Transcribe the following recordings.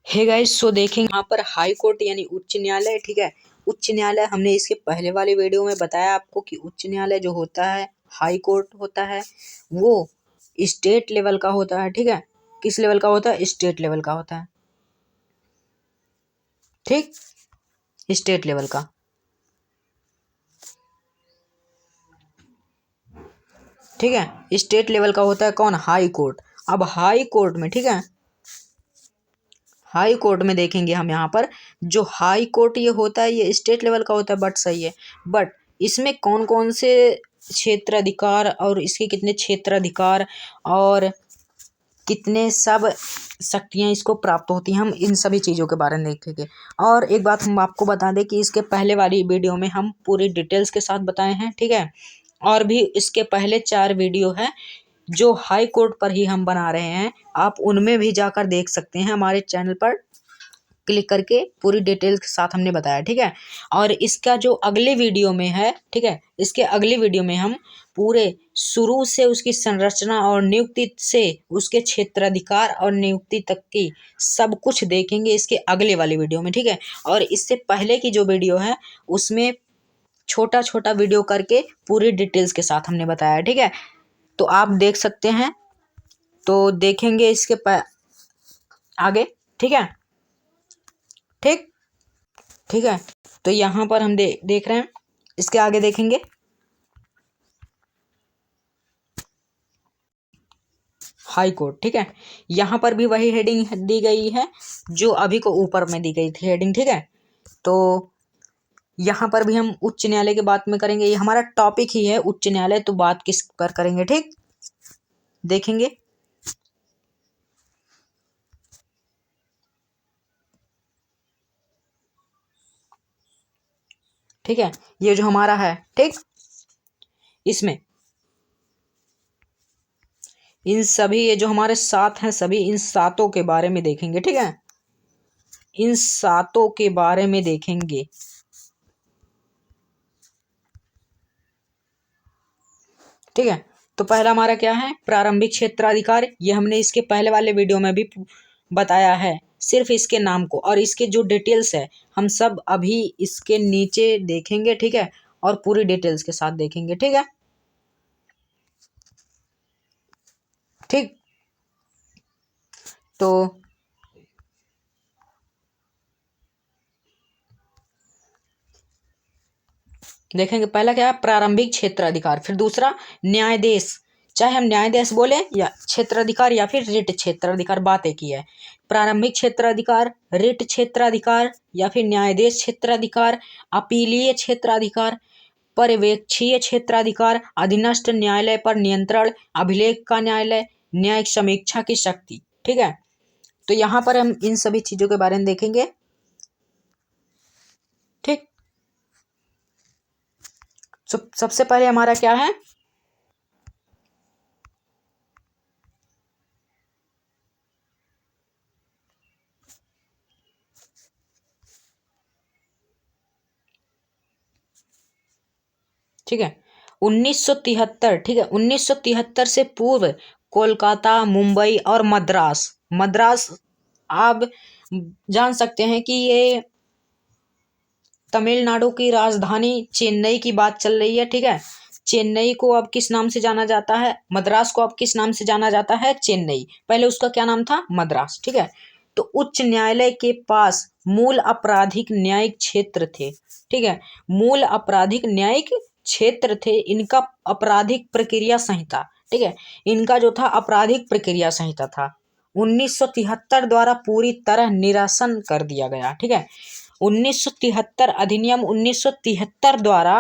Hey guys, सो देखेंगे यहाँ पर हाई कोर्ट यानी उच्च न्यायालय। ठीक है, उच्च न्यायालय हमने इसके पहले वाले वीडियो में बताया आपको कि उच्च न्यायालय जो होता है, हाई कोर्ट होता है, वो स्टेट लेवल का होता है। ठीक है, किस लेवल का होता है? स्टेट लेवल का होता है। ठीक, स्टेट लेवल का। ठीक है, स्टेट लेवल का होता है कौन? High court. अब हाई कोर्ट में, ठीक है, हाई कोर्ट में देखेंगे हम यहाँ पर जो हाई कोर्ट ये होता है, ये स्टेट लेवल का होता है, बट सही है। बट इसमें कौन कौन से क्षेत्राधिकार और इसके कितने क्षेत्राधिकार और कितने सब शक्तियाँ इसको प्राप्त होती हैं, हम इन सभी चीज़ों के बारे में देखेंगे। और एक बात हम आपको बता दें कि इसके पहले वाली वीडियो में हम पूरी डिटेल्स के साथ बताए हैं। ठीक है, और भी इसके पहले 4 वीडियो हैं जो हाई कोर्ट पर ही हम बना रहे हैं, आप उनमें भी जाकर देख सकते हैं। हमारे चैनल पर क्लिक करके पूरी डिटेल्स के साथ हमने बताया। ठीक है, और इसका जो अगले वीडियो में है, ठीक है, इसके अगले वीडियो में हम पूरे शुरू से उसकी संरचना और नियुक्ति से उसके क्षेत्राधिकार और नियुक्ति तक की सब कुछ देखेंगे इसके अगले वाले वीडियो में। ठीक है, और इससे पहले की जो वीडियो है उसमें छोटा छोटा वीडियो करके पूरी डिटेल्स के साथ हमने बताया। ठीक है, तो आप देख सकते हैं, तो देखेंगे इसके आगे। ठीक है, ठीक ठीक है, तो यहाँ पर हम देख रहे हैं, इसके आगे देखेंगे हाई कोर्ट। ठीक है, यहाँ पर भी वही हेडिंग दी गई है जो अभी को ऊपर में दी गई थी हेडिंग। ठीक है, तो यहाँ पर भी हम उच्च न्यायालय की बात में करेंगे, ये हमारा टॉपिक ही है उच्च न्यायालय, तो बात किस पर करेंगे? ठीक, देखेंगे। ठीक है, ये जो हमारा है, ठीक, इसमें इन सभी ये जो हमारे साथ हैं सभी, इन सातों के बारे में देखेंगे। ठीक है, इन सातों के बारे में देखेंगे। ठीक है, तो पहला हमारा क्या है? प्रारंभिक क्षेत्राधिकार। ये हमने इसके पहले वाले वीडियो में भी बताया है, सिर्फ इसके नाम को, और इसके जो डिटेल्स है हम सब अभी इसके नीचे देखेंगे। ठीक है, और पूरी डिटेल्स के साथ देखेंगे। ठीक है, ठीक, तो देखेंगे। पहला क्या है? प्रारंभिक क्षेत्राधिकार। फिर दूसरा न्यायाधीश, चाहे हम न्यायाधीश बोले या क्षेत्राधिकार या फिर रिट क्षेत्राधिकार, बात एक ही है। प्रारंभिक क्षेत्राधिकार, रिट क्षेत्राधिकार या फिर न्यायाधीश क्षेत्राधिकार, अपीलीय क्षेत्राधिकार, पर्यवेक्षीय क्षेत्राधिकार, अधीनस्थ न्यायालय पर नियंत्रण, अभिलेख का न्यायालय, न्यायिक समीक्षा की शक्ति। ठीक है, तो यहाँ पर हम इन सभी चीजों के बारे में देखेंगे। ठीक, सबसे पहले हमारा क्या है? ठीक है, 1973। ठीक है, 1973 से पूर्व कोलकाता, मुंबई और मद्रास, मद्रास आप जान सकते हैं कि ये तमिलनाडु की राजधानी चेन्नई की बात चल रही है। ठीक है, चेन्नई को अब किस नाम से जाना जाता है? मद्रास को अब किस नाम से जाना जाता है? चेन्नई। पहले उसका क्या नाम था? मद्रास। ठीक है, तो उच्च न्यायालय के पास मूल आपराधिक न्यायिक क्षेत्र थे। ठीक है, मूल आपराधिक न्यायिक क्षेत्र थे इनका। आपराधिक प्रक्रिया संहिता, ठीक है, इनका जो था आपराधिक प्रक्रिया संहिता था, 1973 द्वारा पूरी तरह निरसन कर दिया गया। ठीक है, 1973 अधिनियम 1973 द्वारा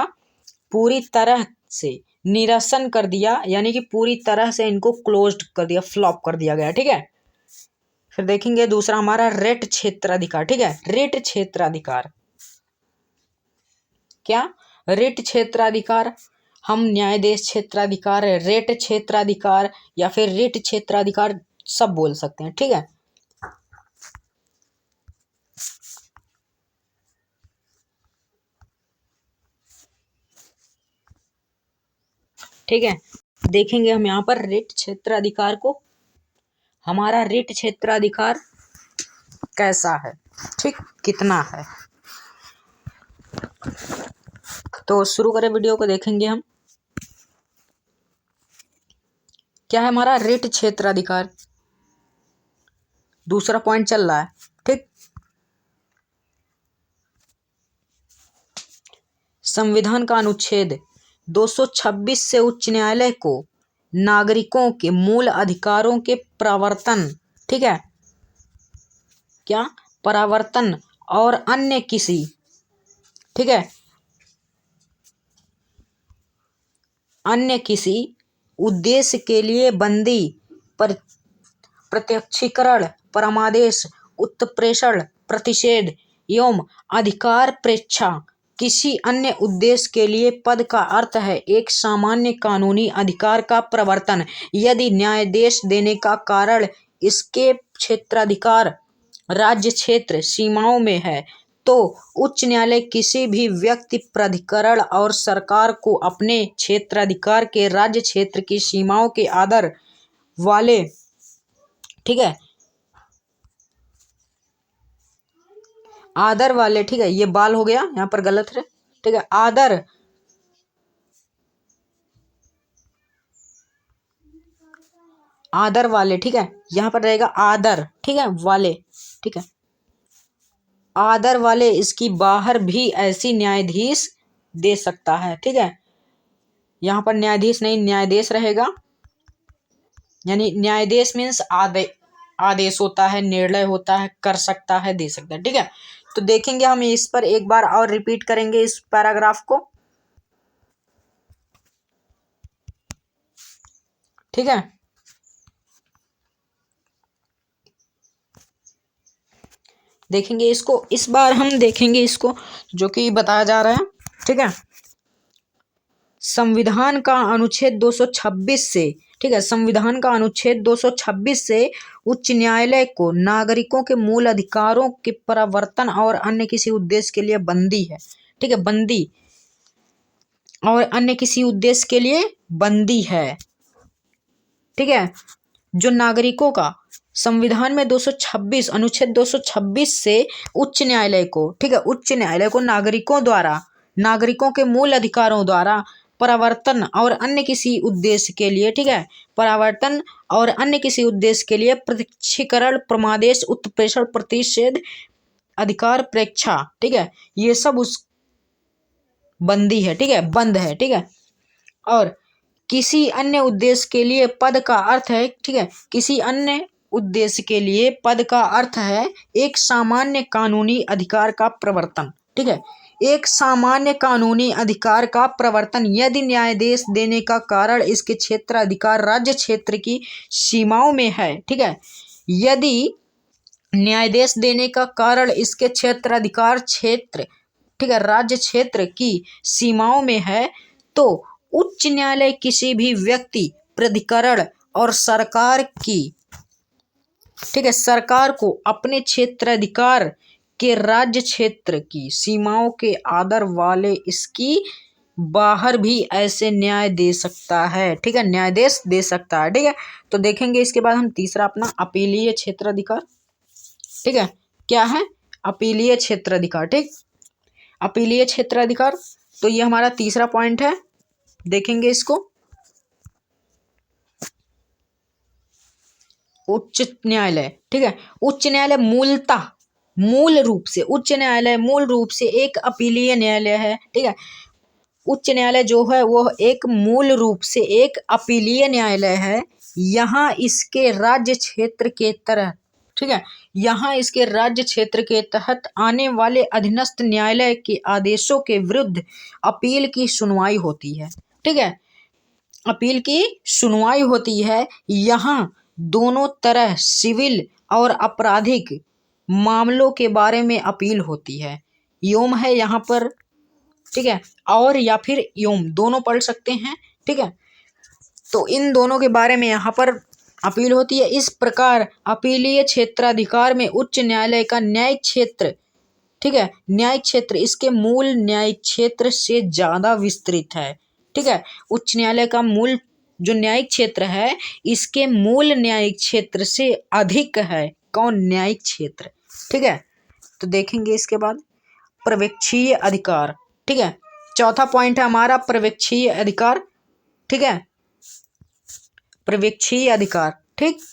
पूरी तरह से निरसन कर दिया, यानी कि पूरी तरह से इनको क्लोज्ड कर दिया, फ्लॉप कर दिया गया। ठीक है, फिर देखेंगे दूसरा हमारा रेट क्षेत्राधिकार। ठीक है, रेट क्षेत्राधिकार क्या? रेट क्षेत्राधिकार, हम न्यायाधीश क्षेत्राधिकार, रेट क्षेत्राधिकार या फिर रिट क्षेत्राधिकार सब बोल सकते हैं। ठीक है, ठीक है, देखेंगे हम यहाँ पर रिट क्षेत्राधिकार को। हमारा रिट क्षेत्राधिकार कैसा है, ठीक, कितना है। तो शुरू करें वीडियो को, देखेंगे हम क्या है हमारा रिट क्षेत्राधिकार। दूसरा पॉइंट चल रहा है, ठीक। संविधान का अनुच्छेद 226 से उच्च न्यायालय को नागरिकों के मूल अधिकारों के प्रवर्तन, ठीक है, क्या प्रवर्तन और अन्य किसी, ठीक है, अन्य किसी उद्देश्य के लिए बंदी पर प्रत्यक्षीकरण, परमादेश, उत्प्रेषण, प्रतिषेध एवं अधिकार प्रेक्षा किसी अन्य उद्देश्य के लिए पद का अर्थ है एक सामान्य कानूनी अधिकार का प्रवर्तन। यदि न्यायादेश देने का कारण इसके क्षेत्राधिकार राज्य क्षेत्र सीमाओं में है तो उच्च न्यायालय किसी भी व्यक्ति, प्राधिकरण और सरकार को अपने क्षेत्राधिकार के राज्य क्षेत्र की सीमाओं के आधार वाले, ठीक है, आदर वाले, ठीक है, ये बाल हो गया यहाँ पर गलत है, ठीक है, आदर वाले, ठीक है, यहाँ पर रहेगा आदर, ठीक है, वाले, ठीक है, आदर वाले इसकी बाहर भी ऐसी न्यायाधीश दे सकता है, ठीक है। यहाँ पर न्यायाधीश नहीं, न्यायादेश रहेगा, यानी न्यायादेश मीन्स आदेश होता है, निर्णय होता है, कर सकता है, दे सकता है, ठीक है। तो देखेंगे हम इस पर एक बार और रिपीट करेंगे इस पैराग्राफ को, ठीक है। देखेंगे इसको, इस बार हम देखेंगे इसको जो कि बताया जा रहा है, ठीक है। संविधान का अनुच्छेद 226 से, ठीक है, संविधान का अनुच्छेद 226 से उच्च न्यायालय को नागरिकों के मूल अधिकारों के प्रवर्तन और अन्य किसी उद्देश्य के लिए बंदी है, ठीक है, बंदी और अन्य किसी उद्देश्य के लिए बंदी है, ठीक है, जो नागरिकों का संविधान में 226 अनुच्छेद 226 से उच्च न्यायालय को, ठीक है, उच्च न्यायालय को नागरिकों द्वारा, नागरिकों के मूल अधिकारों द्वारा प्रवर्तन और अन्य किसी उद्देश्य के लिए, ठीक है, प्रवर्तन और अन्य किसी उद्देश्य के लिए प्रत्यक्षीकरण, प्रमादेश, उत्प्रेषण, प्रतिषेध, अधिकार प्रेक्षा, ठीक है, ये सब उस बंदी है, ठीक है, बंद है, ठीक है। और किसी अन्य उद्देश्य के लिए पद का अर्थ है, ठीक है, किसी अन्य उद्देश्य के लिए पद का अर्थ है एक सामान्य कानूनी अधिकार का प्रवर्तन, ठीक है, एक सामान्य कानूनी अधिकार का प्रवर्तन। यदि न्यायादेश देने का कारण इसके क्षेत्राधिकार राज्य क्षेत्र की सीमाओं में है, ठीक है, यदि न्यायादेश देने का कारण इसके क्षेत्राधिकार क्षेत्र, ठीक है, राज्य क्षेत्र की सीमाओं में है तो उच्च न्यायालय किसी भी व्यक्ति, प्राधिकरण और सरकार की, ठीक है, सरकार को अपने क्षेत्राधिकार के राज्य क्षेत्र की सीमाओं के आधार वाले इसकी बाहर भी ऐसे न्याय दे सकता है, ठीक है, न्यायादेश दे सकता है, ठीक है। तो देखेंगे इसके बाद हम तीसरा अपना अपीलीय क्षेत्राधिकार, ठीक है, क्या है अपीलीय क्षेत्राधिकार, ठीक, अपीलीय क्षेत्राधिकार। तो ये हमारा तीसरा पॉइंट है, देखेंगे इसको। उच्च न्यायालय, ठीक है, उच्च न्यायालय मूलतः, मूल रूप से उच्च न्यायालय मूल रूप से एक अपीलीय न्यायालय है, ठीक है, उच्च न्यायालय जो है वो एक मूल रूप से एक अपीलीय न्यायालय है। यहाँ इसके राज्य क्षेत्र के तरह, ठीक है, यहाँ इसके राज्य क्षेत्र के तहत आने वाले अधीनस्थ न्यायालय के आदेशों के विरुद्ध अपील की सुनवाई होती है, ठीक है, अपील की सुनवाई होती है। यहाँ दोनों तरह सिविल और आपराधिक मामलों के बारे में अपील होती है। योम है यहाँ पर, ठीक है, और या फिर योम दोनों पढ़ सकते हैं, ठीक है। तो इन दोनों के बारे में यहाँ पर अपील होती है। इस प्रकार अपीलीय क्षेत्राधिकार में उच्च न्यायालय का न्यायिक क्षेत्र, ठीक है, न्यायिक क्षेत्र इसके मूल न्यायिक क्षेत्र से ज़्यादा विस्तृत है, ठीक है, उच्च न्यायालय का मूल जो न्यायिक क्षेत्र है इसके मूल न्यायिक क्षेत्र से अधिक है। कौन? न्यायिक क्षेत्र, ठीक है। तो देखेंगे इसके बाद पर्यवेक्षीय अधिकार, ठीक है। चौथा पॉइंट है हमारा पर्यवेक्षीय अधिकार, ठीक है, पर्यवेक्षीय अधिकार, ठीक।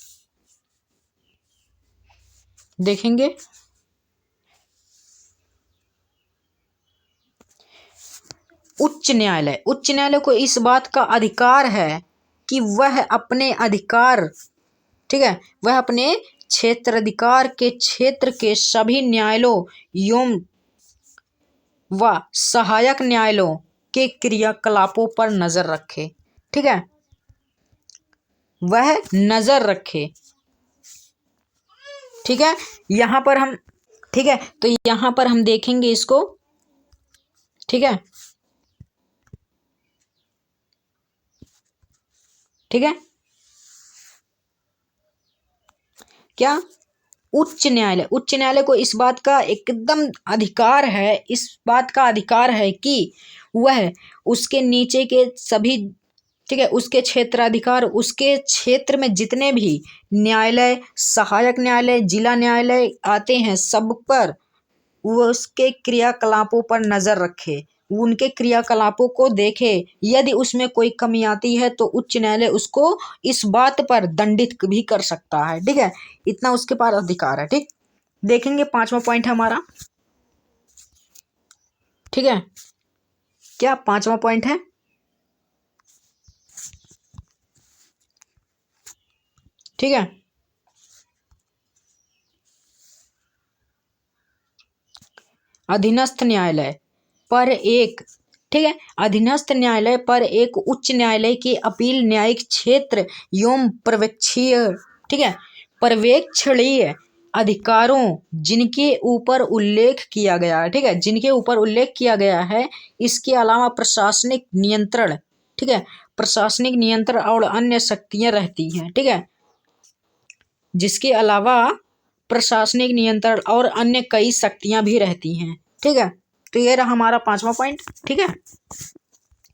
देखेंगे उच्च न्यायालय, उच्च न्यायालय को इस बात का अधिकार है कि वह अपने अधिकार, ठीक है, वह अपने क्षेत्राधिकार के क्षेत्र के सभी न्यायालयों एवं व सहायक न्यायालयों के क्रियाकलापों पर नजर रखे, ठीक है, वह नजर रखे, ठीक है। यहां पर हम, ठीक है, तो यहां पर हम देखेंगे इसको, ठीक है, ठीक है, क्या उच्च न्यायालय, उच्च न्यायालय को इस बात का एकदम अधिकार है, इस बात का अधिकार है कि वह उसके नीचे के सभी, ठीक है, उसके क्षेत्राधिकार, उसके क्षेत्र में जितने भी न्यायालय, सहायक न्यायालय, जिला न्यायालय आते हैं, सब पर वो उसके क्रियाकलापों पर नजर रखे, उनके क्रियाकलापों को देखे। यदि उसमें कोई कमी आती है तो उच्च न्यायालय उसको इस बात पर दंडित भी कर सकता है, ठीक है, इतना उसके पास अधिकार है, ठीक। देखेंगे पांचवा पॉइंट है हमारा, ठीक है, क्या पांचवा पॉइंट है, ठीक है, अधीनस्थ न्यायालय पर एक, ठीक है, अधीनस्थ न्यायालय पर एक उच्च न्यायालय की अपील न्यायिक क्षेत्र एवं पर्यवेक्षीय, ठीक है, पर्यवेक्षणीय अधिकारों जिनके ऊपर उल्लेख किया गया है, ठीक है, जिनके ऊपर उल्लेख किया गया है, इसके अलावा प्रशासनिक नियंत्रण, ठीक है, प्रशासनिक नियंत्रण और अन्य शक्तियां रहती हैं, ठीक है, जिसके अलावा प्रशासनिक नियंत्रण और अन्य कई शक्तियां भी रहती हैं, ठीक है। तो ये रहा हमारा पांचवा पॉइंट, ठीक है।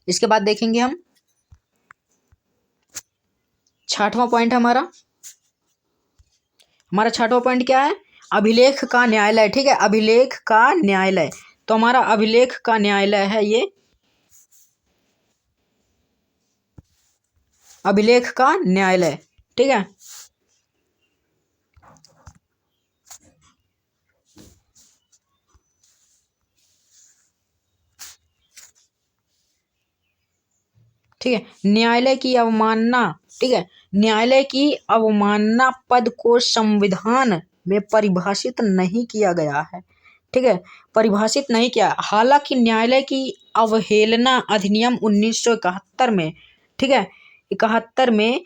इसके बाद देखेंगे हम छठवां पॉइंट हमारा, हमारा छठवां पॉइंट क्या है, अभिलेख का न्यायालय, ठीक है, अभिलेख का न्यायालय। तो हमारा अभिलेख का न्यायालय है ये, अभिलेख का न्यायालय, ठीक है, ठीक है, न्यायालय की अवमानना, ठीक है, न्यायालय की अवमानना पद को संविधान में परिभाषित नहीं किया गया है, ठीक है, परिभाषित नहीं किया। हालांकि न्यायालय की अवहेलना अधिनियम 1971 में, ठीक है, 71 में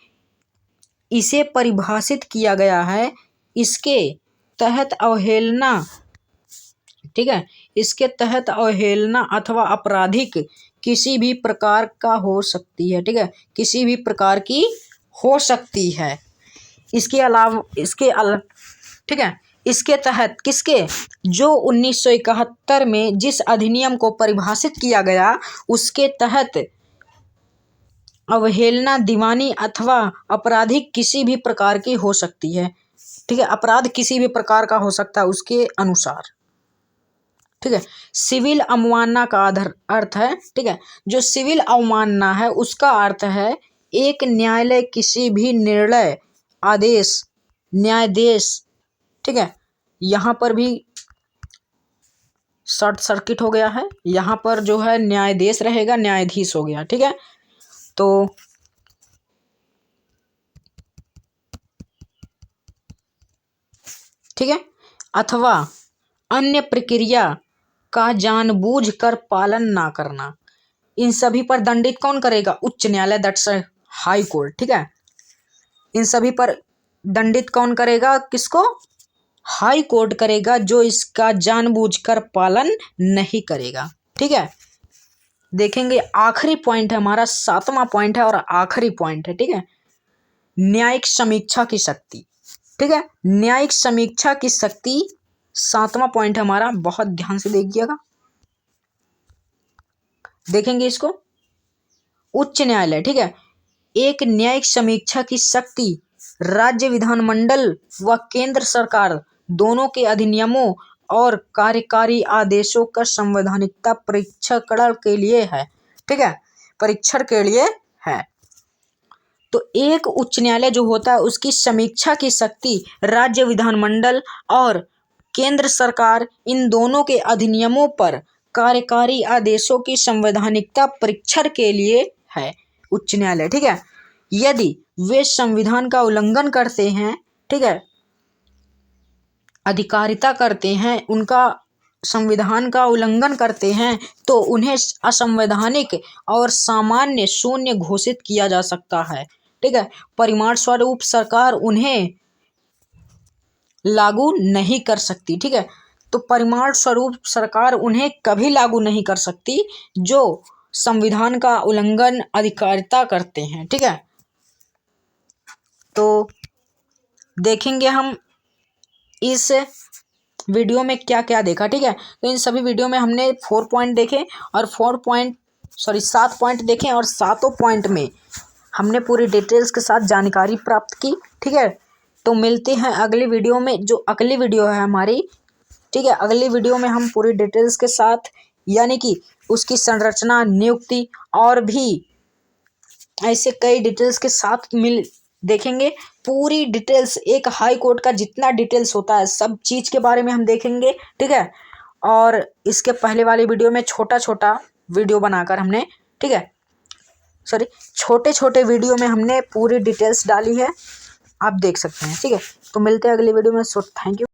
इसे परिभाषित किया गया है। इसके तहत अवहेलना, ठीक है, इसके तहत अवहेलना अथवा आपराधिक किसी भी प्रकार का हो सकती है, ठीक है, किसी भी प्रकार की हो सकती है। इसके अलावा ठीक है, इसके तहत किसके, जो 1971 में जिस अधिनियम को परिभाषित किया गया उसके तहत अवहेलना दीवानी अथवा आपराधिक किसी भी प्रकार की हो सकती है, ठीक है, अपराध किसी भी प्रकार का हो सकता है उसके अनुसार, ठीक है। सिविल अवमानना का अर्थ है, ठीक है, जो सिविल अवमानना है उसका अर्थ है एक न्यायालय किसी भी निर्णय, आदेश, न्यायाधीश, ठीक है, यहाँ पर भी शॉर्ट सर्किट हो गया है, यहाँ पर जो है न्यायाधीश रहेगा, न्यायाधीश हो गया, ठीक है। तो ठीक है, अथवा अन्य प्रक्रिया का जानबूझकर पालन ना करना, इन सभी पर दंडित कौन करेगा, उच्च न्यायालय, दैट्स हाई कोर्ट, ठीक है, इन सभी पर दंडित कौन करेगा, किसको, हाई कोर्ट करेगा, जो इसका जानबूझकर पालन नहीं करेगा, ठीक है। देखेंगे आखिरी पॉइंट है हमारा, सातवां पॉइंट है और आखिरी पॉइंट है, ठीक है, न्यायिक समीक्षा की शक्ति, ठीक है, न्यायिक समीक्षा की शक्ति सातवां पॉइंट हमारा, बहुत ध्यान से देखिएगा। देखेंगे इसको, उच्च न्यायालय, ठीक है, एक न्यायिक समीक्षा की शक्ति राज्य विधानमंडल व केंद्र सरकार दोनों के अधिनियमों और कार्यकारी आदेशों का संवैधानिकता परीक्षण के लिए है। ठीक है, परीक्षण के लिए है। तो एक उच्च न्यायालय जो होता है उसकी समीक्षा की शक्ति राज्य विधानमंडल और केंद्र सरकार इन दोनों के अधिनियमों पर कार्यकारी आदेशों की संवैधानिकता परीक्षण के लिए है उच्च न्यायालय। ठीक है, यदि वे संविधान का उल्लंघन करते हैं, ठीक है, अधिकारिता करते हैं, उनका संविधान का उल्लंघन करते हैं तो उन्हें असंवैधानिक और सामान्य शून्य घोषित किया जा सकता है। ठीक है, परिणाम स्वरूप सरकार उन्हें लागू नहीं कर सकती। ठीक है, तो परिणाम स्वरूप सरकार उन्हें कभी लागू नहीं कर सकती जो संविधान का उल्लंघन अधिकारिता करते हैं। ठीक है, तो देखेंगे हम इस वीडियो में क्या क्या देखा। ठीक है, तो इन सभी वीडियो में हमने 4 पॉइंट देखे और 7 पॉइंट देखे और सातों पॉइंट में हमने पूरी डिटेल्स के साथ जानकारी प्राप्त की। ठीक है, तो मिलते हैं अगली वीडियो में, जो अगली वीडियो है हमारी। ठीक है, अगली वीडियो में हम पूरी डिटेल्स के साथ, यानी कि उसकी संरचना, नियुक्ति और भी ऐसे कई डिटेल्स के साथ देखेंगे। पूरी डिटेल्स, एक हाई कोर्ट का जितना डिटेल्स होता है सब चीज़ के बारे में हम देखेंगे। ठीक है, और इसके पहले वाली वीडियो में छोटा छोटा वीडियो बनाकर हमने, ठीक है, छोटे छोटे वीडियो में हमने पूरी डिटेल्स डाली है, आप देख सकते हैं। ठीक है, तो मिलते हैं अगली वीडियो में। So thank you.